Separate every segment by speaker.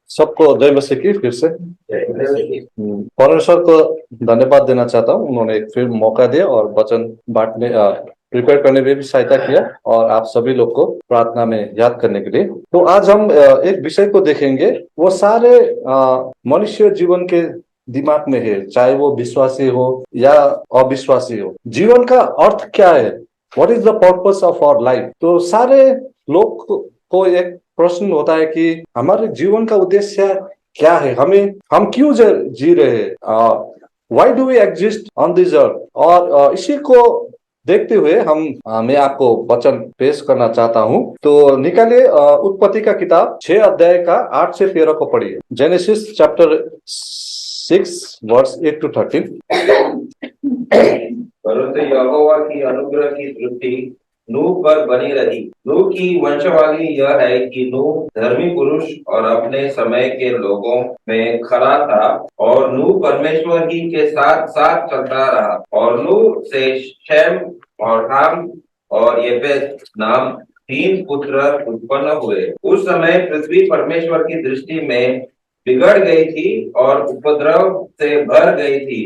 Speaker 1: सबको जय मसीह की फिर से परमेश्वर को धन्यवाद देना चाहता हूँ। उन्होंने एक फिर मौका दिया और वचन बांटने प्रिपेयर करने में भी सहायता किया और आप सभी लोग को प्रार्थना में याद करने के लिए। तो आज हम एक विषय को देखेंगे। वो सारे मनुष्य जीवन के दिमाग में है, चाहे वो विश्वासी हो या अविश्वासी हो। जीवन का अर्थ क्या है? What is the purpose of our life? तो सारे लोग को एक प्रश्न होता है कि हमारे जीवन का उद्देश्य क्या है, हम क्यों जी रहे हैं, why do we exist on this earth. और इसी को देखते हुए मैं आपको वचन पेश करना चाहता हूं। तो निकालिए उत्पत्ति का किताब 6 अध्याय का 8 से 13 को पढ़िए। Genesis chapter 6 verse 8 to 13।
Speaker 2: परंतु यहोवा की अनुग्रह की दृष्टि नूह पर बनी रही। नूह की वंशावली यह है कि नूह धर्मी पुरुष और अपने समय के लोगों में खरा था और नूह परमेश्वर ही के साथ साथ चलता रहा। और नूह से शैम और हाम और येफेत नाम 3 पुत्र उत्पन्न हुए। उस समय पृथ्वी परमेश्वर की दृष्टि में बिगड़ गई थी और उपद्रव से भर गई थी।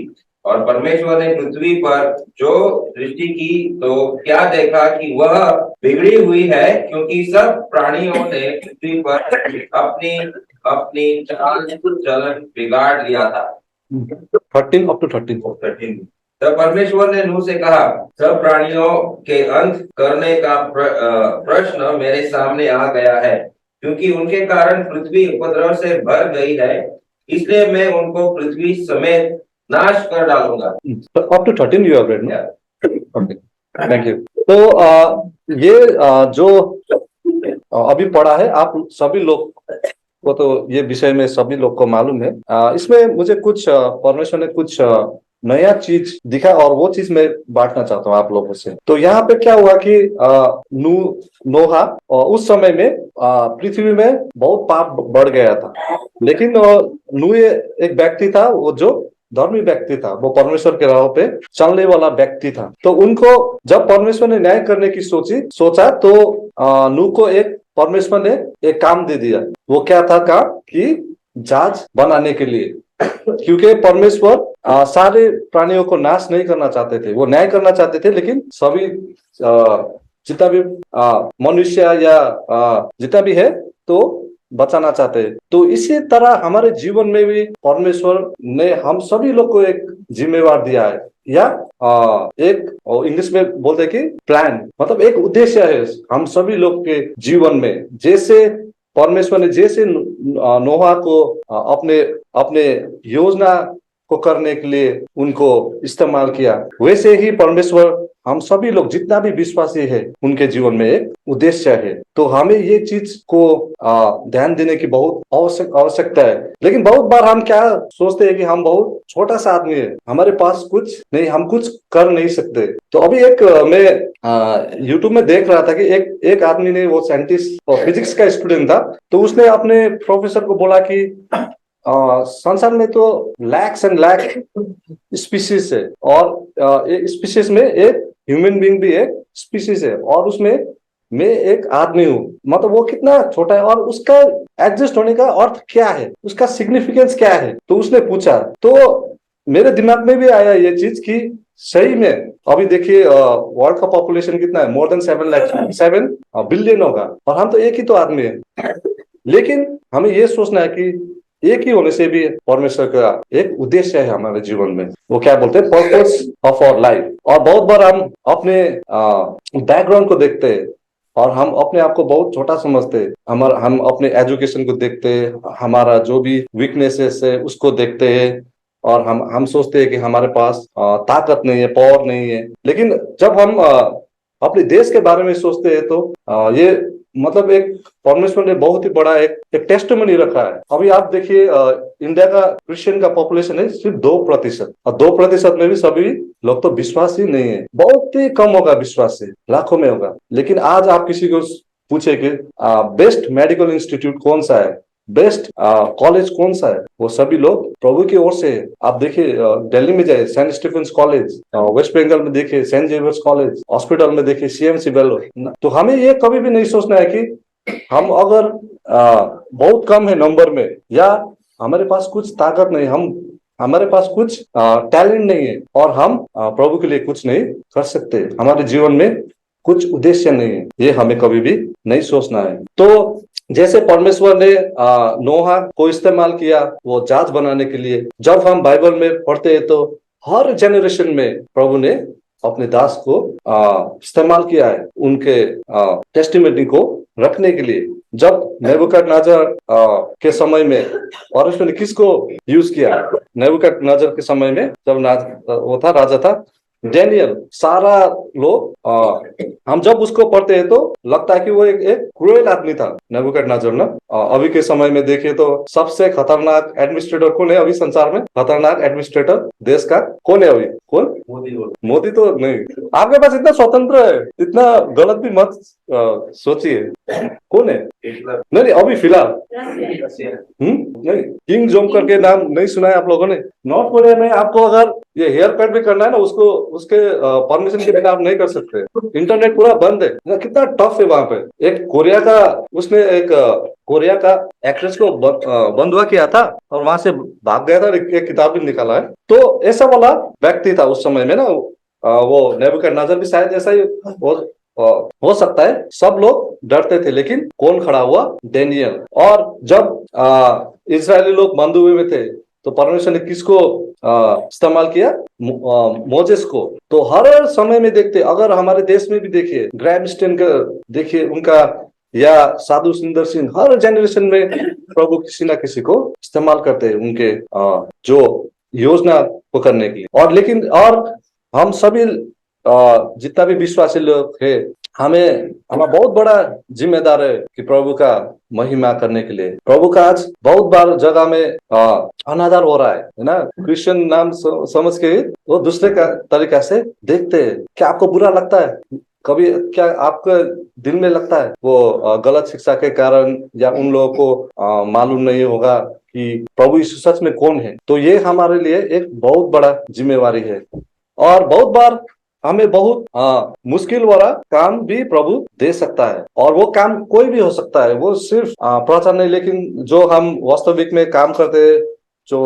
Speaker 2: और परमेश्वर ने पृथ्वी पर जो दृष्टि की तो क्या देखा कि वह बिगड़ी हुई है, क्योंकि सब प्राणियों ने पृथ्वी पर अपनी अपनी चाल चलन बिगाड़ लिया था।
Speaker 1: 13 up to 13।
Speaker 2: तब परमेश्वर ने नूह से कहा, सब प्राणियों के अंत करने का प्रश्न मेरे सामने आ गया है, क्योंकि उनके कारण पृथ्वी उपद्रव से भर गई है। इसलिए मैं उनको पृथ्वी समेत नाश कर डालूंगा।
Speaker 1: Up to 13 you have read, no? Okay, thank you। तो ये जो अभी पढ़ा है, आप सभी लोग को तो ये विषय में सभी लोग को मालूम है। इसमें मुझे कुछ परमेश्वर ने कुछ नया चीज दिखा और वो चीज मैं बांटना चाहता हूँ आप लोगों से। तो यहाँ पे क्या हुआ कि नोहा उस समय में पृथ्वी में बहुत पाप बढ़ गया था। लेकिन नूह एक व्यक्ति था, वो जो धर्मी व्यक्ति था, वो परमेश्वर के राह पे चलने वाला व्यक्ति था। तो उनको जब परमेश्वर ने न्याय करने की सोचा तो नूह को एक परमेश्वर ने एक काम दे दिया। वो क्या था काम? कि जहाज बनाने के लिए। क्योंकि परमेश्वर सारे प्राणियों को नाश नहीं करना चाहते थे, वो न्याय करना चाहते थे। लेकिन सभी जितना भी मनुष्य या जितना भी है तो बचाना चाहते हैं। तो इसी तरह हमारे जीवन में भी परमेश्वर ने हम सभी लोग को एक जिम्मेवार दिया है, या एक इंग्लिश में बोलते हैं कि प्लान, मतलब एक उद्देश्य है हम सभी लोग के जीवन में। जैसे परमेश्वर ने जैसे नोहा को अपने अपने योजना को करने के लिए उनको इस्तेमाल किया, वैसे ही परमेश्वर हम सभी लोग जितना भी विश्वासी है उनके जीवन में एक उद्देश्य है। तो हमें ये चीज को ध्यान देने की बहुत आवश्यकता है। लेकिन बहुत बार हम क्या सोचते हैं कि हम बहुत छोटा सा आदमी है, हमारे पास कुछ नहीं, हम कुछ कर नहीं सकते। तो अभी एक मैं यूट्यूब में देख रहा था कि एक आदमी ने, वो साइंटिस्ट और फिजिक्स का स्टूडेंट था, तो उसने अपने प्रोफेसर को बोला कि संसार में तो लैक्स एंड लैक्स स्पीशीज है और स्पीशीज में एक ह्यूमन बीइंग भी एक स्पीशीज है और उसमें मैं एक आदमी हूँ। मतलब वो कितना छोटा है और उसका एडजस्ट होने का अर्थ क्या है, उसका सिग्निफिकेंस क्या है। तो उसने पूछा, तो मेरे दिमाग में भी आया ये चीज कि सही में अभी देखिए वर्ल्ड का पॉपुलेशन कितना है, मोर देन 7 बिलियन होगा और हम तो एक ही तो आदमी है। लेकिन हमें ये सोचना है कि एक ही होने से भी परमेश्वर का एक उद्देश्य है हमारे जीवन में। वो क्या बोलते हैं? Purpose of our life. और बहुत बार हम अपने बैकग्राउंड को देखते हैं और हम अपने आप को बहुत छोटा समझते हैं। हम अपने एजुकेशन को देखते हैं, हमारा जो भी वीकनेसेस है उसको देखते हैं और हम सोचते हैं कि हमारे पास ताकत नहीं है, पावर नहीं है। लेकिन जब हम अपने देश के बारे में सोचते हैं तो ये मतलब एक परमेश्वर ने बहुत ही बड़ा एक टेस्टिमनी रखा है। अभी आप देखिए इंडिया का क्रिश्चियन का पॉपुलेशन है सिर्फ 2% और 2% में भी सभी लोग तो विश्वासी नहीं है, बहुत ही कम होगा विश्वासी, लाखों में होगा। लेकिन आज आप किसी को पूछे कि बेस्ट मेडिकल इंस्टीट्यूट कौन सा है, बेस्ट कॉलेज कौन सा है, वो सभी लोग प्रभु की ओर से। आप देखिए दिल्ली में जाए Saint Stephen's college, West Bengal में देखिए सेंट जेवियर्स कॉलेज, हॉस्पिटल में देखिए CMC वेल्लोर। तो हमें ये कभी भी नहीं सोचना है कि हम अगर बहुत कम है नंबर में, या हमारे पास कुछ ताकत नहीं, हमारे पास कुछ टैलेंट नहीं है, और हम प्रभु के लिए कुछ नहीं कर सकते, हमारे जीवन में कुछ उद्देश्य नहीं है, ये हमें कभी भी नहीं सोचना है। तो जैसे परमेश्वर ने नोहा को इस्तेमाल किया वो जहाज बनाने के लिए, जब हम बाइबल में पढ़ते हैं तो हर जनरेशन में प्रभु ने अपने दास को इस्तेमाल किया है उनके टेस्टिमनी को रखने के लिए। जब नेबुकदनेस्सर के समय में परमेश्वर ने किसको यूज किया? नेबुकदनेस्सर के समय में जब वो था, राजा था डैनियल। सारा लोग हम जब उसको पढ़ते हैं तो लगता है कि वो एक क्रूएल आदमी था नेबुकदनेस्सर ना। अभी के समय में देखें तो सबसे खतरनाक एडमिनिस्ट्रेटर कौन है अभी संसार में? खतरनाक एडमिनिस्ट्रेटर देश का कौन है अभी? कौन? मोदी तो नहीं। आपके पास इतना स्वतंत्र है, इतना गलत भी मत सोचिए। कौन है? नहीं, अभी फिलहाल नहीं, किंग जोंग करके नाम नहीं सुना है आप लोगों ने? नॉर्थ कोरिया में आपको अगर ये हेयर कट भी करना है ना, उसको उसके परमिशन के बिना आप नहीं कर सकते। इंटरनेट पूरा बंद है। कितना टफ है वहां पे। एक कोरिया का, उसने एक कोरिया का एक्ट्रेस को बंधुआ किया था और वहां से भाग गया था, एक किताब भी निकाला है। तो ऐसा वाला व्यक्ति था उस समय में ना। वो नेबुकदनेस्सर भी शायद ऐसा ही हो सकता है। सब लोग डरते थे, लेकिन कौन खड़ा हुआ? डेनियल। और जब इजरायली लोग बंधुए हुए में थे तो परमेश्वर ने किसको इस्तेमाल किया? मोजेस को। तो हर समय में देखते, अगर हमारे देश में भी देखिए, ग्रैहम स्टैन का देखिए उनका, या साधु सुंदर सिंह, हर जनरेशन में प्रभु किसी ना किसी को इस्तेमाल करते हैं उनके जो योजना को करने के लिए। और लेकिन और हम सभी जितना भी विश्वासी लोग है, हमारा बहुत बड़ा जिम्मेदार है कि प्रभु का महिमा करने के लिए। प्रभु का आज बहुत बार जगह में अनादर हो रहा है ना। क्रिश्चियन नाम समझ के वो दूसरे का तरीका से देखते हैं। क्या आपको बुरा लगता है कभी? क्या आपके दिल में लगता है वो गलत शिक्षा के कारण, या उन लोगों को मालूम नहीं होगा कि प्रभु यीशु सच में कौन है? तो ये हमारे लिए एक बहुत बड़ा जिम्मेवारी है। और बहुत बार हमें बहुत मुश्किल वाला काम भी प्रभु दे सकता है, और वो काम कोई भी हो सकता है। वो सिर्फ प्रचार नहीं, लेकिन जो हम वास्तविक में काम करते हैं, जो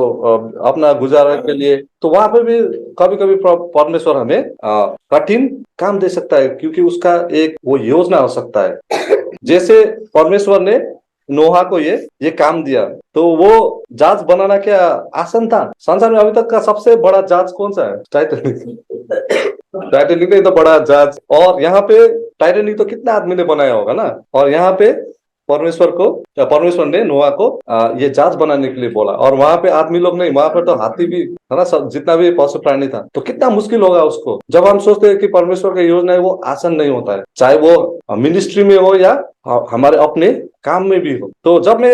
Speaker 1: अपना गुजारा के लिए, तो वहां पे भी कभी कभी परमेश्वर हमें कठिन काम दे सकता है, क्योंकि उसका एक वो योजना हो सकता है। जैसे परमेश्वर ने नोहा को ये काम दिया, तो वो जहाज बनाना क्या आसान था? संसार में अभी तक का सबसे बड़ा जहाज कौन सा है? टाइटैनिक नहीं तो बड़ा जहाज। और यहाँ पे टाइटैनिक तो कितना आदमी ने बनाया होगा ना। और यहाँ पे परमेश्वर ने नोआ को ये जहाज बनाने के लिए बोला, और वहां पे आदमी लोग नहीं, वहां पर तो हाथी भी है ना, सब जितना भी पशु प्राणी था। तो कितना मुश्किल होगा उसको। जब हम सोचते हैं कि परमेश्वर का योजना है, वो आसान नहीं होता है, चाहे वो मिनिस्ट्री में हो या हमारे अपने काम में भी हो। तो जब मैं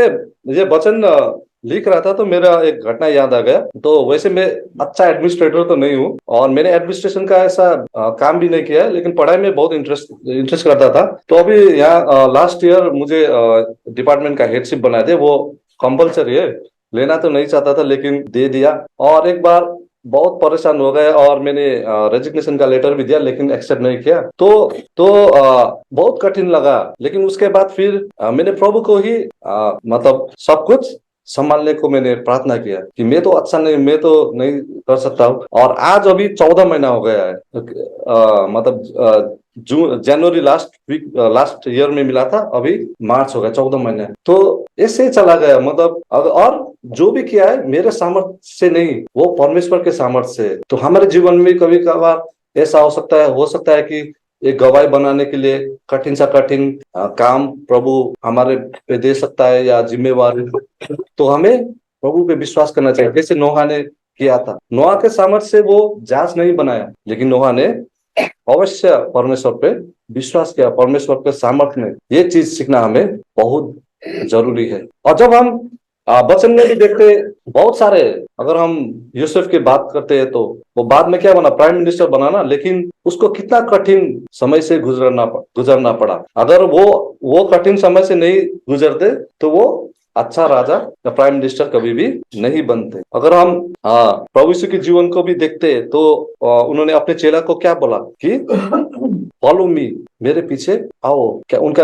Speaker 1: ये वचन लिख रहा था तो मेरा एक घटना याद आ गया। तो वैसे मैं अच्छा एडमिनिस्ट्रेटर तो नहीं हूँ, और मैंने एडमिनिस्ट्रेशन का ऐसा काम भी नहीं किया है, लेकिन पढ़ाई में बहुत इंटरेस्ट करता था। तो अभी यहाँ लास्ट ईयर मुझे डिपार्टमेंट का हेडशिप बना दे, वो कंपलसरी है। लेना तो नहीं चाहता था, लेकिन दे दिया। और एक बार बहुत परेशान हो गए, और मैंने रेजिग्नेशन का लेटर भी दिया, लेकिन एक्सेप्ट नहीं किया। बहुत कठिन लगा। लेकिन उसके बाद फिर मैंने प्रभु को ही मतलब सब कुछ संभालने को मैंने प्रार्थना किया कि मैं तो अच्छा नहीं, मैं तो नहीं कर सकता हूँ। और आज अभी 14 महीना हो गया है। मतलब जनवरी लास्ट ईयर में मिला था, अभी मार्च हो गया, 14 महीने। तो ऐसे ही चला गया। मतलब और जो भी किया है मेरे सामर्थ्य से नहीं, वो परमेश्वर के सामर्थ्य से। तो हमारे जीवन में कभी कभार ऐसा हो सकता है कि एक गवाही बनाने के लिए कठिन सा कठिन काम प्रभु हमारे पे दे सकता है, या जिम्मेवारी। तो हमें प्रभु पे विश्वास करना चाहिए, जैसे नोहा ने किया था। नोहा के सामर्थ्य से वो जहाज नहीं बनाया, लेकिन नोहा ने अवश्य परमेश्वर पे विश्वास किया, परमेश्वर के सामर्थ्य में। ये चीज सीखना हमें बहुत जरूरी है। और जब हम वचन में भी देखते बहुत सारे, अगर हम यूसुफ की बात करते हैं तो वो बाद में क्या बना? प्राइम मिनिस्टर बना ना। लेकिन उसको कितना कठिन समय से गुजरना पड़ा। अगर वो कठिन समय से नहीं गुजरते तो वो अच्छा राजा या प्राइम मिनिस्टर कभी भी नहीं बनते। अगर हम प्रभु यीशु के जीवन को भी देखते तो उन्होंने अपने चेला को क्या बोला कि फॉलो मी, मेरे पीछे आओ। क्या उनका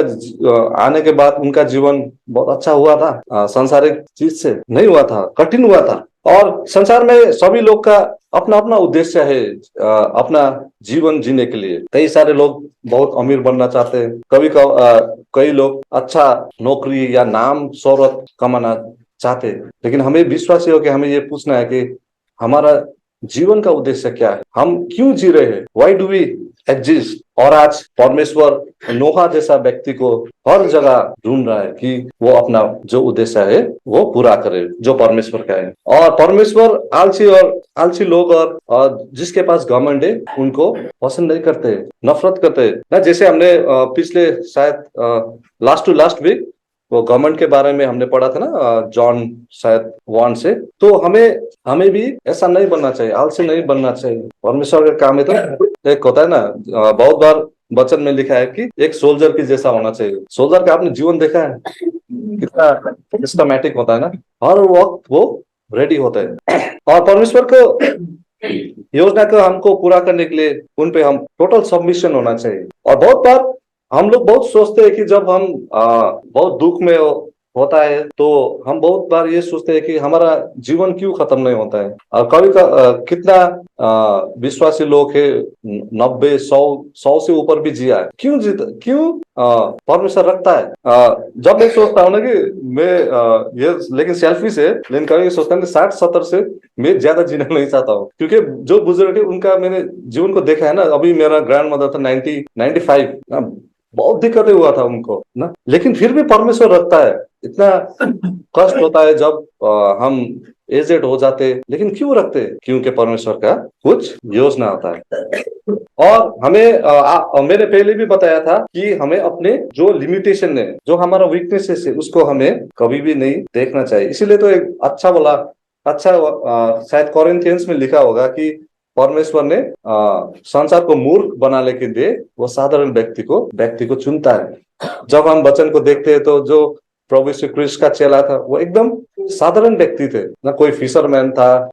Speaker 1: आने के बाद उनका जीवन बहुत अच्छा हुआ था? सांसारिक चीज से नहीं हुआ था, कठिन हुआ था। और संसार में सभी लोग का अपना अपना उद्देश्य है अपना जीवन जीने के लिए। कई सारे लोग बहुत अमीर बनना चाहते हैं, कई लोग अच्छा नौकरी या नाम शोहरत कमाना चाहते हैं। लेकिन हमें विश्वास हो कि हमें ये पूछना है कि हमारा जीवन का उद्देश्य क्या है, हम क्यों जी रहे हैं, वाई डू वी एग्जिस्ट। और आज परमेश्वर नोहा जैसा व्यक्ति को हर जगह ढूंढ रहा है कि वो अपना जो उद्देश्य है वो पूरा करे, जो परमेश्वर का है। और परमेश्वर आलसी लोग और जिसके पास घमंड है उनको पसंद नहीं करते, नफरत करते ना। जैसे हमने पिछले शायद लास्ट टू लास्ट वीक वो गवर्नमेंट के बारे में हमने पढ़ा था ना, जॉन शायद 1 से। तो हमें भी ऐसा नहीं बनना चाहिए, आलसी नहीं बनना चाहिए। परमेश्वर का काम है तो एक होता है ना, बहुत बार वचन में लिखा है कि एक सोल्जर की जैसा होना चाहिए। सोल्जर का आपने जीवन देखा है कितना सिस्टमैटिक होता है ना, हर वक्त वो रेडी होता है। और परमेश्वर को योजना को हमको पूरा करने के लिए उन पे हम टोटल सबमिशन होना चाहिए। और बहुत बार हम लोग बहुत सोचते हैं कि जब हम बहुत दुख में होता है तो हम बहुत बार ये सोचते हैं कि हमारा जीवन क्यों खत्म नहीं होता है। और कितना विश्वासी लोग है 90 100 से ऊपर भी जिया है, क्यों परमेश्वर रखता है। जब मैं सोचता हूँ ना कि मैं ये लेकिन सेल्फिश है, लेकिन कभी सोचता हूँ कि 60 70 से मैं ज्यादा जीना नहीं चाहता हूँ। क्योंकि जो बुजुर्ग है उनका मैंने जीवन को देखा है ना। अभी मेरा ग्रैंड मदर था 95, बहुत दिक्कतें हुआ था उनको ना, लेकिन फिर भी परमेश्वर रखता है। इतना कष्ट होता है जब हम एजेड हो जाते, लेकिन क्यों रखते? क्योंकि परमेश्वर का कुछ योजना होता है। और मैंने पहले भी बताया था कि हमें अपने जो लिमिटेशन है, जो हमारा वीकनेसेस है, उसको हमें कभी भी नहीं देखना चाहिए। इसीलिए तो एक शायद कॉरिंथियंस में लिखा होगा कि परमेश्वर ने संसार को मूर्ख बनाने के लिए वो साधारण व्यक्ति को चुनता है। जब हम वचन को देखते हैं तो जो प्रभु श्री कृष्ण का चेला था वो एकदम साधारण व्यक्ति थे ना, कोई फिशरमैन था,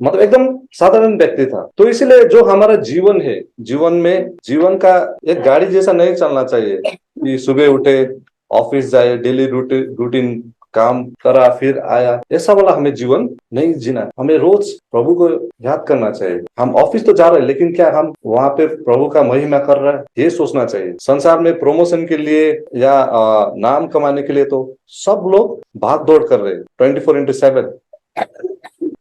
Speaker 1: मतलब एकदम साधारण व्यक्ति था। तो इसलिए जो हमारा जीवन है, जीवन का एक गाड़ी जैसा नहीं चलना चाहिए कि सुबह उठे, ऑफिस जाए, डेली रूटीन काम करा, फिर आया, ऐसा वाला हमें जीवन नहीं जीना। हमें रोज प्रभु को याद करना चाहिए। हम ऑफिस तो जा रहे हैं, लेकिन क्या हम वहाँ पे प्रभु का महिमा कर रहे हैं, ये सोचना चाहिए। संसार में प्रमोशन के लिए या नाम कमाने के लिए तो सब लोग भाग दौड़ कर रहे हैं 24/7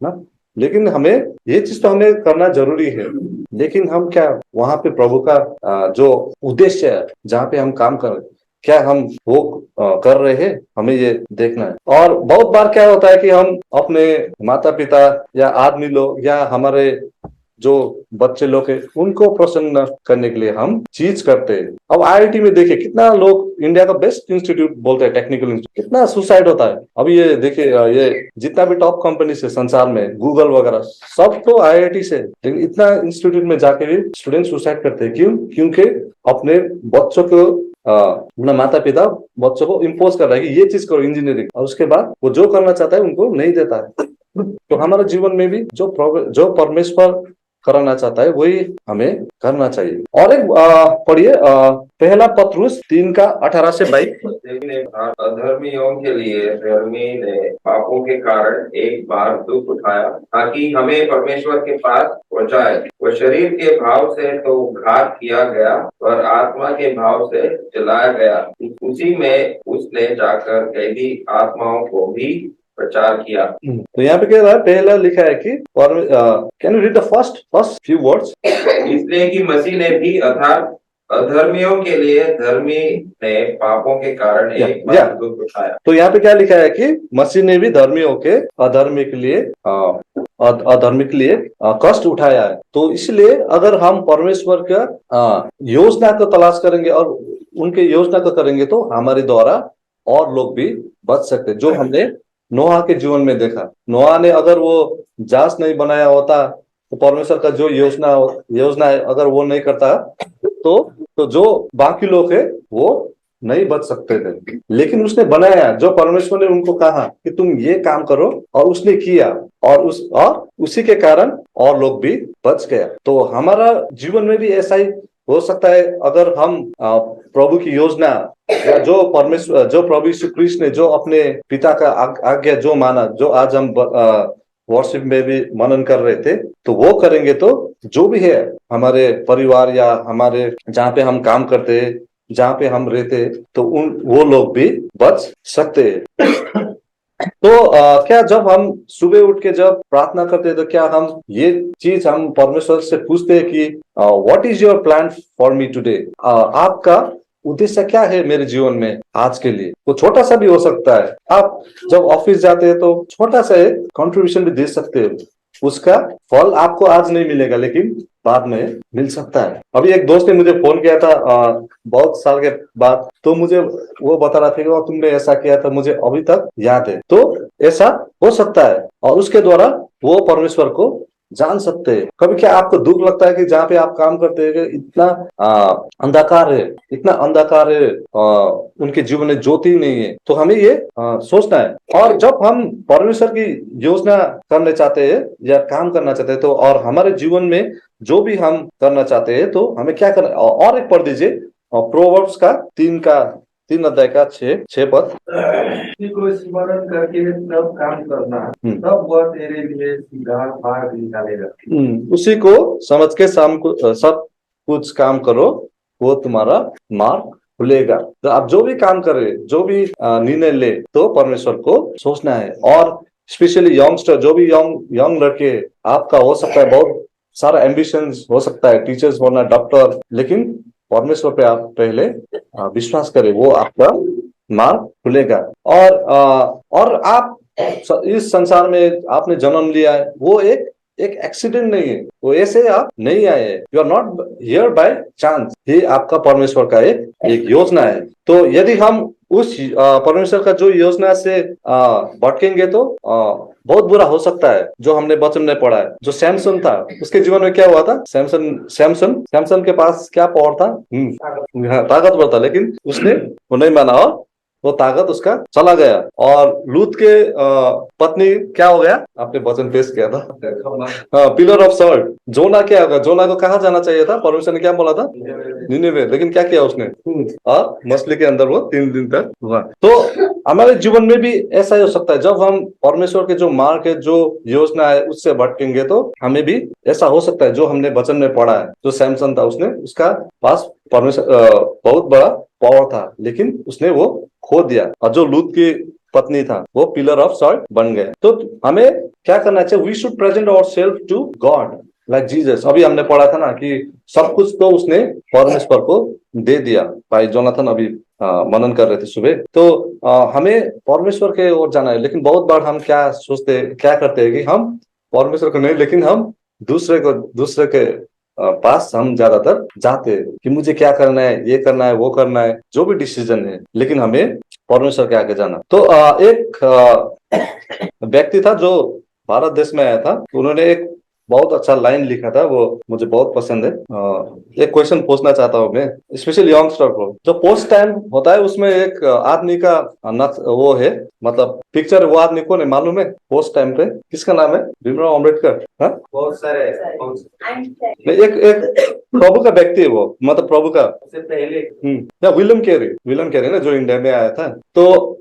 Speaker 1: ना। लेकिन हमें ये चीज तो हमें करना जरूरी है, लेकिन हम क्या वहाँ पे प्रभु का जो उद्देश्य है, जहाँ पे हम काम कर रहे हैं, क्या हम वो कर रहे हैं, हमें ये देखना है। और बहुत बार क्या होता है कि हम अपने माता पिता या आदमी लोग या हमारे जो बच्चे लोग हैं उनको प्रसन्न करने के लिए हम चीज करते हैं। अब आईआईटी में देखिए कितना लोग, इंडिया का बेस्ट इंस्टीट्यूट बोलते हैं, टेक्निकल इंस्टीट्यूट, कितना सुसाइड होता है। अभी ये देखिए, ये जितना भी टॉप कंपनी है संसार में, गूगल वगैरह, सब तो आईआईटी से। लेकिन इतना इंस्टीट्यूट में जाके भी स्टूडेंट सुसाइड करते हैं। क्यों? क्योंकि अपने बच्चों को अपना माता पिता बच्चों को इम्पोज कर रहा है कि ये चीज करो इंजीनियरिंग, और उसके बाद वो जो करना चाहता है उनको नहीं देता है। तो हमारे जीवन में भी जो परमेश्वर कराना चाहता है वही हमें करना चाहिए। और एक पढ़िए पहला पत्रुस 3:18-22।
Speaker 2: अधर्मियों के लिए धर्मी ने पापों के कारण एक बार दुख उठाया ताकि हमें परमेश्वर के पास पहुंचाए। वह शरीर के भाव से तो घात किया गया और आत्मा के भाव से जलाया गया। उसी में उसने जाकर कैदी आत्माओं को भी प्रचार किया।
Speaker 1: तो यहाँ पे क्या रहा है, पहला लिखा है कि can you read the first few words.
Speaker 2: इसलिए कि मसीह ने भी अर्थात अधर्मियों के लिए धर्मी ने पापों के कारण एक बार दुख उठाया। तो
Speaker 1: यहाँ पे क्या लिखा है कि मसीह ने भी धर्मियों के अधर्मी के लिए कष्ट उठाया है। तो इसलिए अगर हम परमेश्वर का योजना को तलाश करेंगे और उनके योजना को करेंगे तो हमारे द्वारा और लोग भी बच सकते। जो हमने नोहा के जीवन में देखा, नोहा ने अगर वो जहाज नहीं बनाया होता तो परमेश्वर का जो योजना है अगर वो नहीं करता तो जो बाकी लोग है वो नहीं बच सकते थे। लेकिन उसने बनाया, जो परमेश्वर ने उनको कहा कि तुम ये काम करो, और उसने किया, और उसी के कारण और लोग भी बच गया। तो हमारा जीवन में भी ऐसा ही हो सकता है अगर हम प्रभु की योजना या जो प्रभु यीशु क्रिस्ट ने जो अपने पिता का आज्ञा जो माना, जो आज हम वर्शिप में भी मनन कर रहे थे, तो वो करेंगे तो जो भी है हमारे परिवार या हमारे जहाँ पे हम काम करते, जहाँ पे हम रहते, तो वो लोग भी बच सकते हैं। तो क्या जब हम सुबह उठ के जब प्रार्थना करते हैं तो क्या हम ये चीज हम परमेश्वर से पूछते हैं कि what is your plan for me today, आपका उद्देश्य क्या है मेरे जीवन में आज के लिए? वो छोटा सा भी हो सकता है। आप जब ऑफिस जाते हैं तो छोटा सा एक कंट्रीब्यूशन भी दे सकते हो, उसका फल आपको आज नहीं मिलेगा लेकिन बाद में मिल सकता है। अभी एक दोस्त ने मुझे फोन किया था बहुत साल के बाद, तो मुझे वो बता रहा था कि तुमने ऐसा किया था, मुझे अभी तक याद है। तो ऐसा हो सकता है और उसके द्वारा वो परमेश्वर को जान सकते हैं। कभी क्या आपको दुख लगता है कि जहाँ पे आप काम करते हैं इतना अंधकार है, इतना अंधकार है, उनके जीवन में ज्योति नहीं है, तो हमें ये सोचना है। और जब हम परमेश्वर की योजना करना चाहते हैं या काम करना चाहते हैं, तो और हमारे जीवन में जो भी हम करना चाहते हैं, तो हमें क्या करना, और एक पढ़ दीजिए प्रोवर्ब्स का 3 अध्याय का 6 पद।
Speaker 3: उसी को स्मरण करके तब काम करना, तब वह तेरे लिए सीधा मार्ग निकालेगा।
Speaker 1: उसी को समझ के सब कुछ काम करो, वो तुम्हारा मार्ग खुलेगा। तो आप जो भी काम करे, जो भी निर्णय ले, तो परमेश्वर को सोचना है। और स्पेशली यंगस्टर, जो भी यंग लड़के, आपका हो सकता है बहुत सारा एम्बिशंस हो सकता है, टीचर्स बनना, डॉक्टर, लेकिन परमेश्वर पे आप पहले विश्वास करें, वो आपका मार्ग खुलेगा। और आप इस संसार में आपने जन्म लिया है, वो एक एक्सीडेंट नहीं है, वो ऐसे आप नहीं आए, you are not here by chance, ये आपका परमेश्वर का एक योजना है। तो यदि हम उस परमेश्वर का जो योजना से भटकेंगे तो बहुत बुरा हो सकता है। जो हमने वचन में पढ़ा है, जो सैमसन था, उसके जीवन में क्या हुआ था? सैमसन के पास क्या पावर था? ताकतवर था, लेकिन उसने वो नहीं माना और वो ताकत उसका चला गया। और लूत के पत्नी क्या हो गया? आपने वचन पेश किया था, पिलर ऑफ सॉल्ट। जोना क्या होगा? जोना को कहाँ जाना चाहिए था? परमेश्वर ने क्या बोला था? निनेवे। लेकिन क्या किया उसने? और मछली के अंदर वो 3 दिन तक हुआ। तो हमारे जीवन में भी ऐसा ही हो सकता है, जब हम परमेश्वर के जो मार्ग है, जो योजना है, उससे भटकेंगे, तो हमें भी ऐसा हो सकता है। जो हमने वचन में पढ़ा है, जो सैमसन था, उसने उसका पास परमेश्वर बहुत बड़ा पावर था, लेकिन उसने वो खो दिया। और जो लूत की पत्नी था, वो पिलर ऑफ सॉल्ट बन गए। तो हमें क्या करना चाहिए? We should present our self to God like Jesus. अभी हमने पढ़ा था ना कि सब कुछ तो उसने परमेश्वर को दे दिया। भाई जोनाथन अभी मनन कर रहे थे सुबह। तो हमें परमेश्वर के ओर जाना है। लेकिन बहुत बार हम क्या सोचते, क्या करते हैं कि हम परमेश्वर को नहीं, लेकिन हम दूसरे के पास हम ज्यादातर जाते हैं कि मुझे क्या करना है, ये करना है, वो करना है, जो भी डिसीजन है, लेकिन हमें परमेश्वर के आगे जाना। तो एक व्यक्ति था जो भारत देश में आया था, उन्होंने एक बहुत अच्छा लाइन लिखा था, वो मुझे बहुत पसंद है। एक क्वेश्चन पूछना चाहता हूँ मैं, स्पेशली यंगस्टर को। जो पोस्ट टाइम होता है, उसमें एक आदमी का वो है, मतलब पिक्चर, वो आदमी कौन है मालूम है? पोस्ट टाइम पे किसका नाम है? भीमराव अम्बेडकर।
Speaker 3: बहुत सारे
Speaker 1: एक प्रभु का व्यक्ति है वो, मतलब प्रभु का
Speaker 3: से पहले
Speaker 1: या विलियम कैरी ना, जो इंडिया में आया था। तो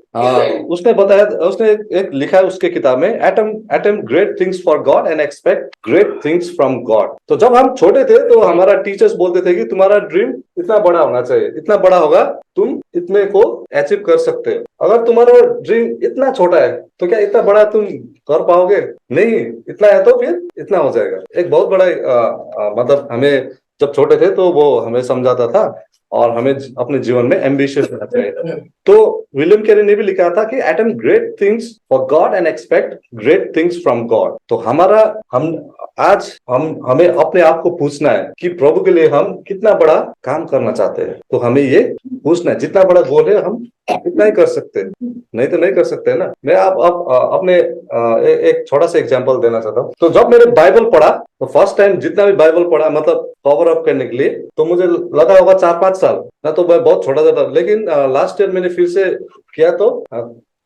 Speaker 1: उसने बताया, उसने एक लिखा है उसके किताब में, atom great things for God and expect great things from God. तो जब हम छोटे थे तो हमारा टीचर्स बोलते थे कि तुम्हारा ड्रीम इतना बड़ा होना चाहिए, इतना बड़ा होगा, तुम इतने को अचीव कर सकते हो। अगर तुम्हारा ड्रीम इतना छोटा है तो क्या इतना बड़ा तुम कर पाओगे? नहीं, इतना है तो फिर इतना हो जाएगा। एक बहुत बड़ा मतलब हमें जब छोटे थे तो वो हमें समझाता था और हमें अपने जीवन में एम्बिशियस रहना चाहिए। तो विलियम कैरी ने भी लिखा था कि atom great things for God and expect great things from God. तो हमें अपने आप को पूछना है कि प्रभु के लिए हम कितना बड़ा काम करना चाहते हैं। तो हमें ये पूछना है, जितना बड़ा गोल है हम इतना ही कर सकते हैं, नहीं तो नहीं कर सकते ना। मैं अपने एक छोटा सा एग्जांपल देना चाहता हूँ। तो जब मैंने बाइबल पढ़ा, तो फर्स्ट टाइम जितना भी बाइबल पढ़ा, मतलब कवर अप करने के लिए, तो मुझे लगा होगा 4-5 साल ना, तो मैं बहुत छोटा था। लेकिन लास्ट ईयर मैंने फिर से किया, तो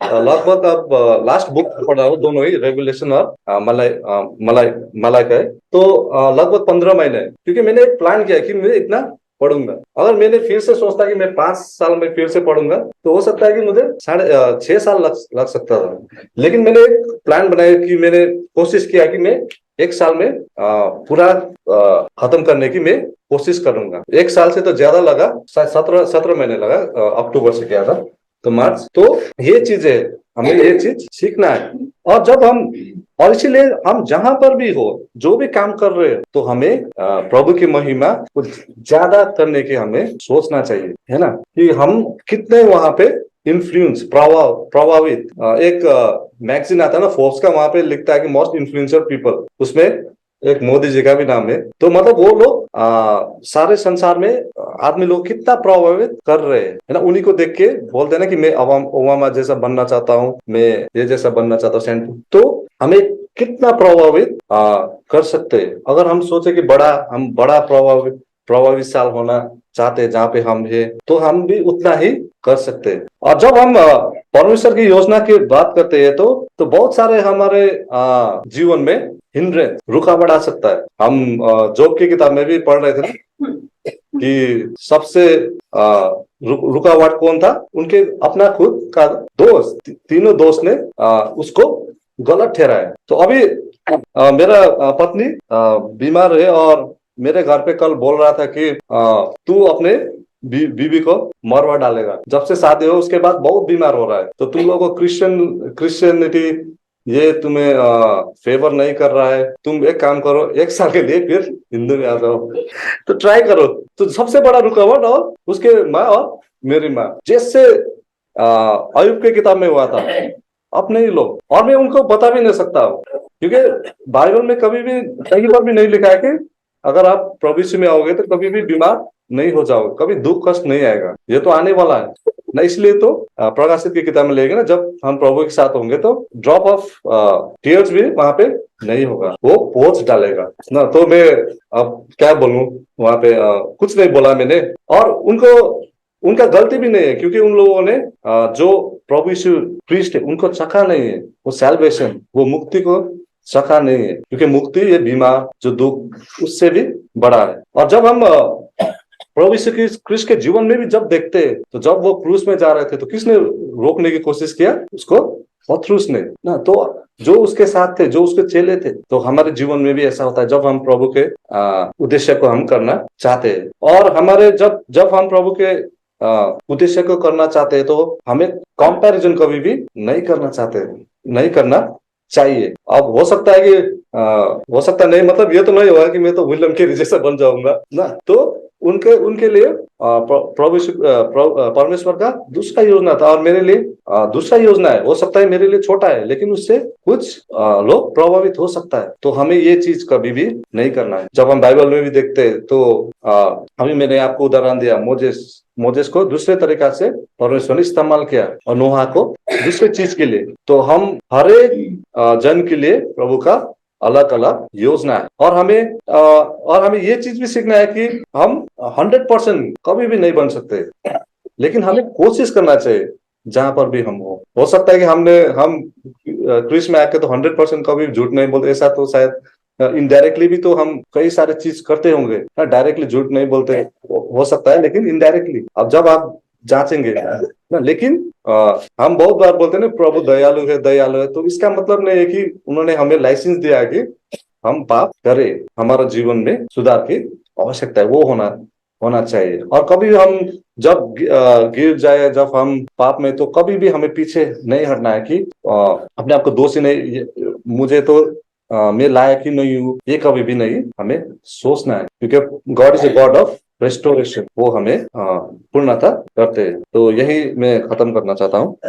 Speaker 1: लगभग अब लास्ट बुक पढ़ रहा हूँ, दोनों ही, रेवलेशन और मलाइका है। तो लगभग 15 महीने, क्योंकि मैंने एक प्लान किया कि मुझे इतना पढ़ूंगा। अगर मैंने फिर से सोचता कि मैं 5 साल में फिर से पढ़ूंगा तो हो सकता है कि मुझे 6.5 साल लग सकता था। लेकिन मैंने एक प्लान बनाया कि मैंने कोशिश किया कि मैं 1 साल में पूरा खत्म करने की मैं कोशिश करूंगा। 1 साल से तो ज्यादा लगा, शायद 17 महीने लगा। अक्टूबर से किया था तो मार्च। तो ये चीजें हमें ये चीज सीखना है। और जब हम और इसीलिए हम जहां पर भी हो, जो भी काम कर रहे हैं, तो हमें प्रभु की महिमा कुछ ज्यादा करने की हमें सोचना चाहिए, है ना, कि हम कितने वहां पे इन्फ्लुएंस प्रभावित। एक मैगजीन आता है ना फोर्ब्स का, वहां पे लिखता है कि मोस्ट इन्फ्लुएंशियल पीपल, उसमें एक मोदी जी का भी नाम है। तो मतलब वो लोग सारे संसार में आदमी लोग कितना प्रभावित कर रहे हैं, है ना। उन्हीं को देख के बोलते हैं ना कि मैं ओबामा जैसा बनना चाहता हूँ, मैं ये जैसा बनना चाहता हूँ सेंटर। तो हमें कितना प्रभावित कर सकते हैं। अगर हम सोचे कि हम बड़ा प्रभावितशाली होना चाहते हैं जहाँ पे हम है, तो हम भी उतना ही कर सकते हैं। और जब हम परमेश्वर की योजना की बात करते हैं तो बहुत सारे हमारे जीवन में हिंड्रेंस, रुकावट आ सकता है। हम जॉब की किताब में भी पढ़ रहे थे ना कि सबसे रुकावट कौन था, उनके अपना खुद का दोस्त, तीनों दोस्त ने उसको गलत ठहराया। तो अभी मेरा पत्नी बीमार है और मेरे घर पे कल बोल रहा था कि तू अपने बीवी को मरवा डालेगा। जब से शादी हो उसके बाद बहुत बीमार हो रहा है, तो तुम लोगों को क्रिश्चियनिटी ये तुम्हें फेवर नहीं कर रहा है। तुम एक काम करो, 1 साल के लिए फिर हिंदू में आ जाओ, तो ट्राई करो। तो सबसे बड़ा रुकावट और उसके माँ और मेरी माँ, जैसे अयुब के किताब में हुआ था, अपने ही लोग। और मैं उनको बता भी नहीं सकता हूँ, क्योंकि बाइबल में कभी भी कहीं पर भी नहीं लिखा है कि अगर आप प्रभु यीशु में आओगे तो कभी भी बीमार नहीं हो जाओगे, कभी दुख कष्ट नहीं आएगा। ये तो आने वाला है ना। इसलिए तो प्रकाशित की किताब में लेंगे ना, जब हम प्रभु के साथ होंगे तो ड्रॉप ऑफ टीयर्स भी वहां पे नहीं होगा, वो पोंछ डालेगा ना। तो मैं अब क्या बोलूं, वहां पे कुछ नहीं बोला मैंने। और उनका गलती भी नहीं है, क्योंकि उन लोगों ने जो प्रभु यीशु क्रिस्ट है उनको चखा नहीं है, वो सैल्वेशन, वो मुक्ति को चखा नहीं है। क्योंकि मुक्ति ये बीमार जो दुख उससे भी बड़ा है। और जब हम प्रभु यीशु क्रिस्ट के जीवन में भी जब देखते हैं, तो जब वो क्रूस में जा रहे थे तो किसने रोकने की कोशिश किया उसको? पतरस ने ना। तो जो उसके साथ थे, जो उसके चेले थे। तो हमारे जीवन में भी ऐसा होता है, जब हम प्रभु के उद्देश्य को हम करना चाहते हैं, और हमारे जब हम प्रभु के उद्देश्य को करना चाहते हैं, तो हमें कंपैरिजन कभी भी नहीं करना चाहिए। अब हो सकता है कि हो सकता नहीं, मतलब ये तो नहीं होगा कि मैं तो विलियम कैरी जैसा बन जाऊंगा ना। तो उनके लिए परमेश्वर का दूसरा योजना था, और मेरे लिए दूसरा योजना है। हो सकता है मेरे लिए छोटा है, लेकिन उससे कुछ लोग प्रभावित हो सकता है। तो हमें ये चीज कभी भी नहीं करना है। जब हम बाइबल में भी देखते हैं तो अभी मैंने आपको उदाहरण दिया, मोजेस को दूसरे तरीका से परमेश्वर ने इस्तेमाल किया, और नोहा को दूसरे चीज के लिए। तो हम हर एक जन के लिए प्रभु का अलग अलग योजना है। और हमें ये चीज भी सीखना है कि हम 100% कभी भी नहीं बन सकते, लेकिन हमें कोशिश करना चाहिए जहां पर भी हम हो सकता है कि हम क्रिस में आके तो 100% कभी झूठ नहीं बोलते, ऐसा तो शायद इनडायरेक्टली भी तो हम कई सारे चीज करते होंगे ना। डायरेक्टली झूठ नहीं बोलते हो सकता है, लेकिन इनडायरेक्टली अब जब आप जांचेंगे ना। लेकिन हम बहुत बार बोलते हैं ना प्रभु दयालु है, तो इसका मतलब नहीं है कि उन्होंने हमें लाइसेंस दिया है कि हम पाप करें। हमारा जीवन में सुधार की आवश्यकता है, वो होना चाहिए। और कभी हम जब गिर जाए, जब हम पाप में, तो कभी भी हमें पीछे नहीं हटना है कि अपने आप को दोषी नहीं, मुझे तो मैं लायक ही नहीं हूँ, ये कभी भी नहीं हमें सोचना है। क्योंकि God is a god of restoration, वो हमें पूर्णता करते हैं। तो यही मैं खत्म करना चाहता हूँ।